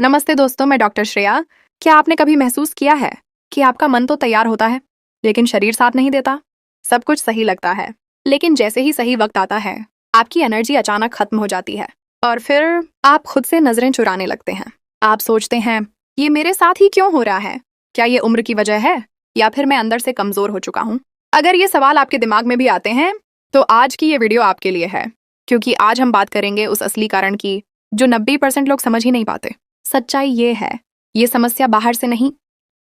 नमस्ते दोस्तों, मैं डॉक्टर श्रेया। क्या आपने कभी महसूस किया है कि आपका मन तो तैयार होता है लेकिन शरीर साथ नहीं देता? सब कुछ सही लगता है, लेकिन जैसे ही सही वक्त आता है आपकी एनर्जी अचानक खत्म हो जाती है और फिर आप खुद से नजरें चुराने लगते हैं। आप सोचते हैं, ये मेरे साथ ही क्यों हो रहा है? क्या ये उम्र की वजह है या फिर मैं अंदर से कमजोर हो चुका हूँ? अगर ये सवाल आपके दिमाग में भी आते हैं तो आज की ये वीडियो आपके लिए है, क्योंकि आज हम बात करेंगे उस असली कारण की जो 90% लोग समझ ही नहीं पाते। सच्चाई ये है, ये समस्या बाहर से नहीं,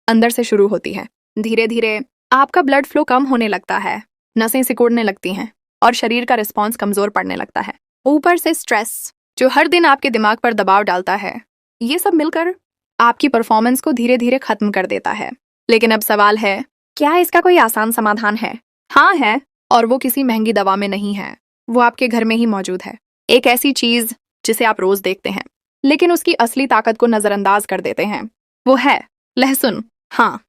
अंदर से शुरू होती है। धीरे धीरे आपका ब्लड फ्लो कम होने लगता है, नसें सिकुड़ने लगती हैं और शरीर का रिस्पॉन्स कमजोर पड़ने लगता है। ऊपर से स्ट्रेस जो हर दिन आपके दिमाग पर दबाव डालता है, ये सब मिलकर आपकी परफॉर्मेंस को धीरे धीरे खत्म कर देता है। लेकिन अब सवाल है, क्या इसका कोई आसान समाधान है? हाँ है, और वो किसी महंगी दवा में नहीं है, वो आपके घर में ही मौजूद है। एक ऐसी चीज जिसे आप रोज देखते हैं लेकिन उसकी असली ताकत को नजरअंदाज कर देते हैं, वो है लहसुन। हाँ,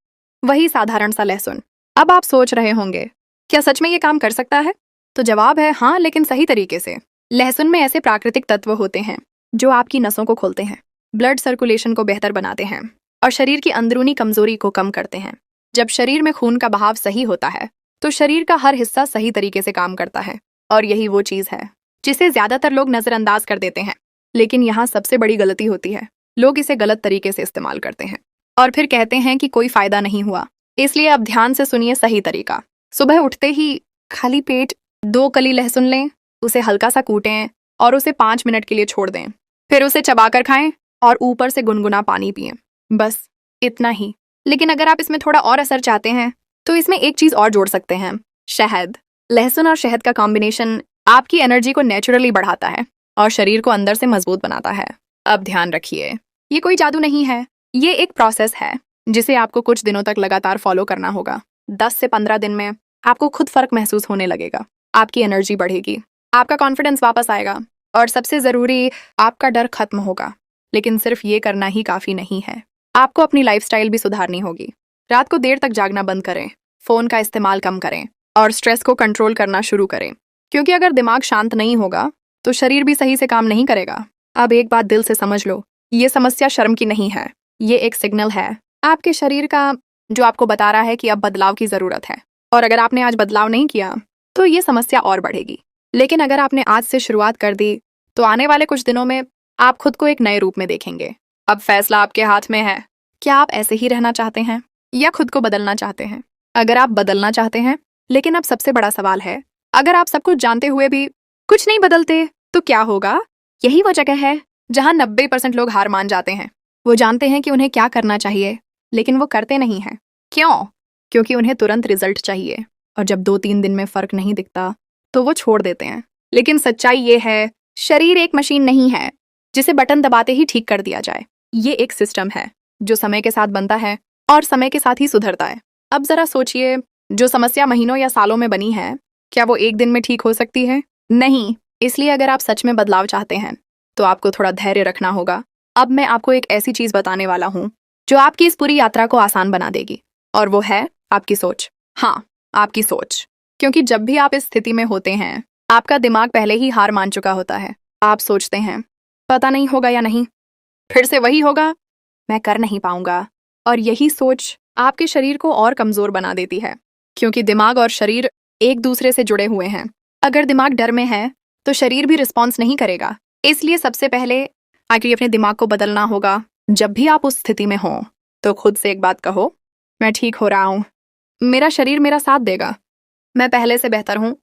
वही साधारण सा लहसुन। अब आप सोच रहे होंगे, क्या सच में ये काम कर सकता है? तो जवाब है हाँ, लेकिन सही तरीके से। लहसुन में ऐसे प्राकृतिक तत्व होते हैं जो आपकी नसों को खोलते हैं, ब्लड सर्कुलेशन को बेहतर बनाते हैं और शरीर की अंदरूनी कमजोरी को कम करते हैं। जब शरीर में खून का बहाव सही होता है तो शरीर का हर हिस्सा सही तरीके से काम करता है, और यही वो चीज है जिसे ज्यादातर लोग नजरअंदाज कर देते हैं। लेकिन यहाँ सबसे बड़ी गलती होती है, लोग इसे गलत तरीके से इस्तेमाल करते हैं और फिर कहते हैं कि कोई फायदा नहीं हुआ। इसलिए अब ध्यान से सुनिए सही तरीका। सुबह उठते ही खाली पेट 2 कली लहसुन लें, उसे हल्का सा कूटें और उसे 5 मिनट के लिए छोड़ दें। फिर उसे चबाकर खाएं और ऊपर से गुनगुना पानी पिएं। बस इतना ही। लेकिन अगर आप इसमें थोड़ा और असर चाहते हैं तो इसमें एक चीज और जोड़ सकते हैं, शहद। लहसुन और शहद का कॉम्बिनेशन आपकी एनर्जी को नेचुरली बढ़ाता है और शरीर को अंदर से मजबूत बनाता है। अब ध्यान रखिए, ये कोई जादू नहीं है, ये एक प्रोसेस है जिसे आपको कुछ दिनों तक लगातार फॉलो करना होगा। 10 से 15 दिन में आपको खुद फर्क महसूस होने लगेगा, आपकी एनर्जी बढ़ेगी, आपका कॉन्फिडेंस वापस आएगा और सबसे जरूरी, आपका डर खत्म होगा। लेकिन सिर्फ ये करना ही काफी नहीं है, आपको अपनी लाइफस्टाइल भी सुधारनी होगी। रात को देर तक जागना बंद करें, फोन का इस्तेमाल कम करें और स्ट्रेस को कंट्रोल करना शुरू करें, क्योंकि अगर दिमाग शांत नहीं होगा तो शरीर भी सही से काम नहीं करेगा। अब एक बात दिल से समझ लो, ये समस्या शर्म की नहीं है, ये एक सिग्नल है आपके शरीर का जो आपको बता रहा है कि अब बदलाव की जरूरत है। और अगर आपने आज बदलाव नहीं किया तो ये समस्या और बढ़ेगी। लेकिन अगर आपने आज से शुरुआत कर दी तो आने वाले कुछ दिनों में आप खुद को एक नए रूप में देखेंगे। अब फैसला आपके हाथ में है, क्या आप ऐसे ही रहना चाहते हैं या खुद को बदलना चाहते हैं? अगर आप बदलना चाहते हैं, लेकिन अब सबसे बड़ा सवाल है, अगर आप सब कुछ जानते हुए भी कुछ नहीं बदलते तो क्या होगा? यही वो जगह है जहां 90% लोग हार मान जाते हैं। वो जानते हैं कि उन्हें क्या करना चाहिए, लेकिन वो करते नहीं हैं। क्यों? क्योंकि उन्हें तुरंत रिजल्ट चाहिए, और जब 2-3 दिन में फर्क नहीं दिखता तो वो छोड़ देते हैं। लेकिन सच्चाई ये है, शरीर एक मशीन नहीं है जिसे बटन दबाते ही ठीक कर दिया जाए। ये एक सिस्टम है जो समय के साथ बनता है और समय के साथ ही सुधरता है। अब जरा सोचिए, जो समस्या महीनों या सालों में बनी है, क्या वो एक दिन में ठीक हो सकती है? नहीं। इसलिए अगर आप सच में बदलाव चाहते हैं तो आपको थोड़ा धैर्य रखना होगा। अब मैं आपको एक ऐसी चीज बताने वाला हूँ जो आपकी इस पूरी यात्रा को आसान बना देगी, और वो है आपकी सोच। हाँ, आपकी सोच। क्योंकि जब भी आप इस स्थिति में होते हैं, आपका दिमाग पहले ही हार मान चुका होता है। आप सोचते हैं, पता नहीं होगा या नहीं, फिर से वही होगा, मैं कर नहीं पाऊंगा। और यही सोच आपके शरीर को और कमजोर बना देती है, क्योंकि दिमाग और शरीर एक दूसरे से जुड़े हुए हैं। अगर दिमाग डर में है तो शरीर भी रिस्पॉन्स नहीं करेगा। इसलिए सबसे पहले आखिर अपने दिमाग को बदलना होगा। जब भी आप उस स्थिति में हो तो खुद से एक बात कहो, मैं ठीक हो रहा हूँ, मेरा शरीर मेरा साथ देगा, मैं पहले से बेहतर हूँ।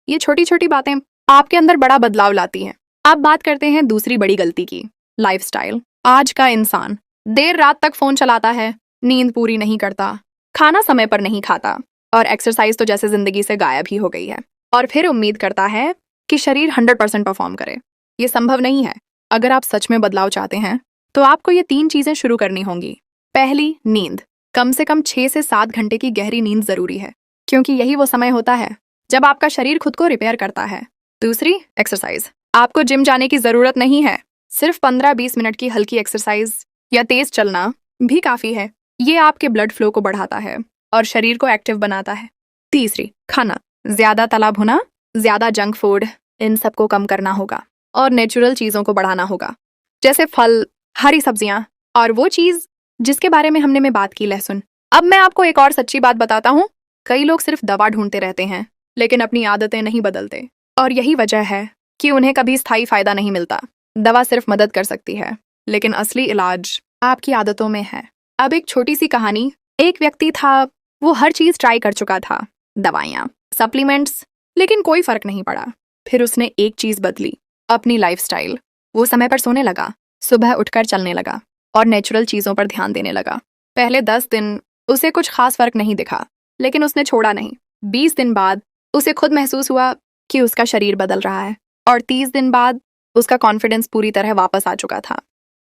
ये छोटी छोटी बातें आपके अंदर बड़ा बदलाव लाती हैं। अब बात करते हैं दूसरी बड़ी गलती की, लाइफस्टाइल। आज का इंसान देर रात तक फोन चलाता है, नींद पूरी नहीं करता, खाना समय पर नहीं खाता और एक्सरसाइज तो जैसे जिंदगी से गायब ही हो गई है, और फिर उम्मीद करता है कि शरीर 100% परफॉर्म करे। ये संभव नहीं है। अगर आप सच में बदलाव चाहते हैं तो आपको ये 3 चीजें शुरू करनी होंगी। पहली, नींद। कम से कम 6 से 7 घंटे की गहरी नींद जरूरी है, क्योंकि यही वो समय होता है जब आपका शरीर खुद को रिपेयर करता है। दूसरी, एक्सरसाइज। आपको जिम जाने की जरूरत नहीं है, सिर्फ 15-20 मिनट की हल्की एक्सरसाइज या तेज चलना भी काफी है। ये आपके ब्लड फ्लो को बढ़ाता है और शरीर को एक्टिव बनाता है। तीसरी, खाना। ज्यादा तला भुना, ज्यादा जंक फूड, इन सबको कम करना होगा और नेचुरल चीजों को बढ़ाना होगा, जैसे फल, हरी सब्जियां और वो चीज जिसके बारे में हमने बात की, लहसुन। अब मैं आपको एक और सच्ची बात बताता हूँ। कई लोग सिर्फ दवा ढूंढते रहते हैं लेकिन अपनी आदतें नहीं बदलते, और यही वजह है कि उन्हें कभी स्थायी फायदा नहीं मिलता। दवा सिर्फ मदद कर सकती है, लेकिन असली इलाज आपकी आदतों में है। अब एक छोटी सी कहानी। एक व्यक्ति था, वो हर चीज ट्राई कर चुका था, दवाइयाँ, सप्लीमेंट्स, लेकिन कोई फर्क नहीं पड़ा। फिर उसने एक चीज बदली, अपनी लाइफस्टाइल। वो समय पर सोने लगा, सुबह उठकर चलने लगा और नेचुरल चीजों पर ध्यान देने लगा। पहले 10 दिन उसे कुछ खास फर्क नहीं दिखा, लेकिन उसने छोड़ा नहीं। 20 दिन बाद उसे खुद महसूस हुआ कि उसका शरीर बदल रहा है, और 30 दिन बाद उसका कॉन्फिडेंस पूरी तरह वापस आ चुका था।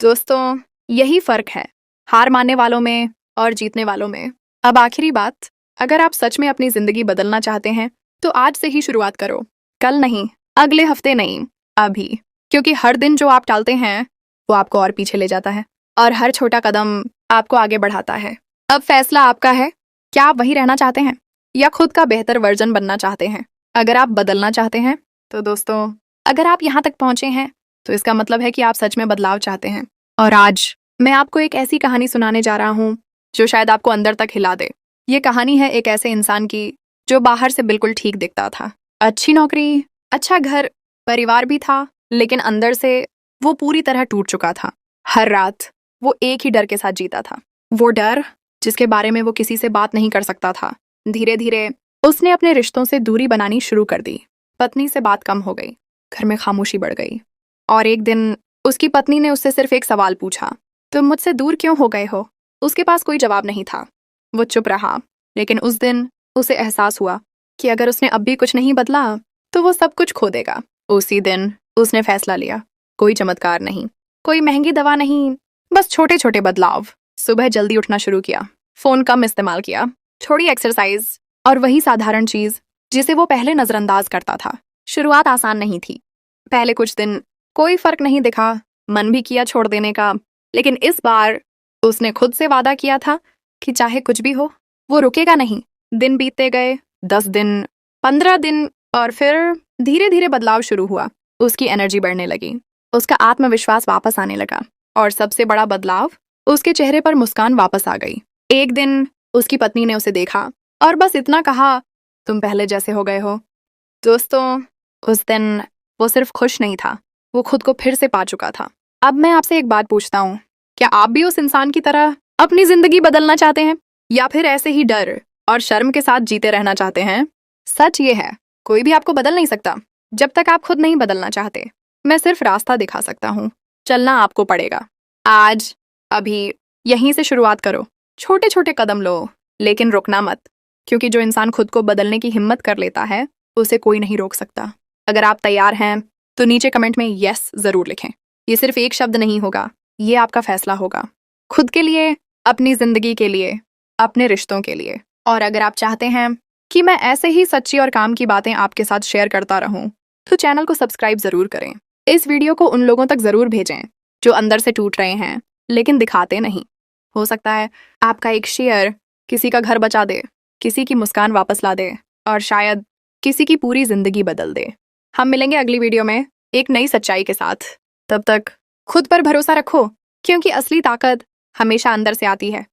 दोस्तों, यही फर्क है हार मानने वालों में और जीतने वालों में। अब आखिरी बात, अगर आप सच में अपनी जिंदगी बदलना चाहते हैं तो आज से ही शुरुआत करो। कल नहीं, अगले हफ्ते नहीं, अभी। क्योंकि हर दिन जो आप टालते हैं वो आपको और पीछे ले जाता है, और हर छोटा कदम आपको आगे बढ़ाता है। अब फैसला आपका है। क्या आप वही रहना चाहते हैं या खुद का बेहतर वर्जन बनना चाहते हैं? अगर आप बदलना चाहते हैं तो दोस्तों, अगर आप यहाँ तक पहुंचे हैं तो इसका मतलब है कि आप सच में बदलाव चाहते हैं। और आज मैं आपको एक ऐसी कहानी सुनाने जा रहा हूँ जो शायद आपको अंदर तक हिला दे। ये कहानी है एक ऐसे इंसान की जो बाहर से बिल्कुल ठीक दिखता था, अच्छी नौकरी, अच्छा घर, परिवार भी था, लेकिन अंदर से वो पूरी तरह टूट चुका था। हर रात वो एक ही डर के साथ जीता था, वो डर जिसके बारे में वो किसी से बात नहीं कर सकता था। धीरे धीरे उसने अपने रिश्तों से दूरी बनानी शुरू कर दी। पत्नी से बात कम हो गई, घर में खामोशी बढ़ गई, और एक दिन उसकी पत्नी ने उससे सिर्फ एक सवाल पूछा, तुम मुझसे दूर क्यों हो गए हो? उसके पास कोई जवाब नहीं था। वो चुप रहा, लेकिन उस दिन उसे एहसास हुआ कि अगर उसने अब भी कुछ नहीं बदला तो वो सब कुछ खो देगा। उसी दिन उसने फैसला लिया, कोई चमत्कार नहीं, कोई महंगी दवा नहीं, बस छोटे छोटे बदलाव। सुबह जल्दी उठना शुरू किया, फोन कम इस्तेमाल किया, थोड़ी एक्सरसाइज, और वही साधारण चीज जिसे वो पहले नजरअंदाज करता था। शुरुआत आसान नहीं थी। पहले कुछ दिन कोई फर्क नहीं दिखा, मन भी किया छोड़ देने का, लेकिन इस बार उसने खुद से वादा किया था कि चाहे कुछ भी हो वो रुकेगा नहीं। दिन बीतते गए, 10 दिन, 15 दिन, और फिर धीरे धीरे बदलाव शुरू हुआ। उसकी एनर्जी बढ़ने लगी, उसका आत्मविश्वास वापस आने लगा, और सबसे बड़ा बदलाव, उसके चेहरे पर मुस्कान वापस आ गई। एक दिन उसकी पत्नी ने उसे देखा और बस इतना कहा, तुम पहले जैसे हो गए हो। दोस्तों, उस दिन वो सिर्फ खुश नहीं था, वो खुद को फिर से पा चुका था। अब मैं आपसे एक बात पूछता हूँ, क्या आप भी उस इंसान की तरह अपनी जिंदगी बदलना चाहते हैं, या फिर ऐसे ही डर और शर्म के साथ जीते रहना चाहते हैं? सच ये है, कोई भी आपको बदल नहीं सकता जब तक आप खुद नहीं बदलना चाहते। मैं सिर्फ रास्ता दिखा सकता हूँ, चलना आपको पड़ेगा। आज, अभी, यहीं से शुरुआत करो। छोटे छोटे कदम लो, लेकिन रुकना मत, क्योंकि जो इंसान खुद को बदलने की हिम्मत कर लेता है उसे कोई नहीं रोक सकता। अगर आप तैयार हैं तो नीचे कमेंट में यस जरूर लिखें। ये सिर्फ एक शब्द नहीं होगा, ये आपका फैसला होगा, खुद के लिए, अपनी जिंदगी के लिए, अपने रिश्तों के लिए। और अगर आप चाहते हैं कि मैं ऐसे ही सच्ची और काम की बातें आपके साथ शेयर करता रहूं, तो चैनल को सब्सक्राइब जरूर करें। इस वीडियो को उन लोगों तक जरूर भेजें जो अंदर से टूट रहे हैं लेकिन दिखाते नहीं। हो सकता है आपका एक शेयर किसी का घर बचा दे, किसी की मुस्कान वापस ला दे, और शायद किसी की पूरी जिंदगी बदल दे। हम मिलेंगे अगली वीडियो में एक नई सच्चाई के साथ। तब तक खुद पर भरोसा रखो, क्योंकि असली ताकत हमेशा अंदर से आती है।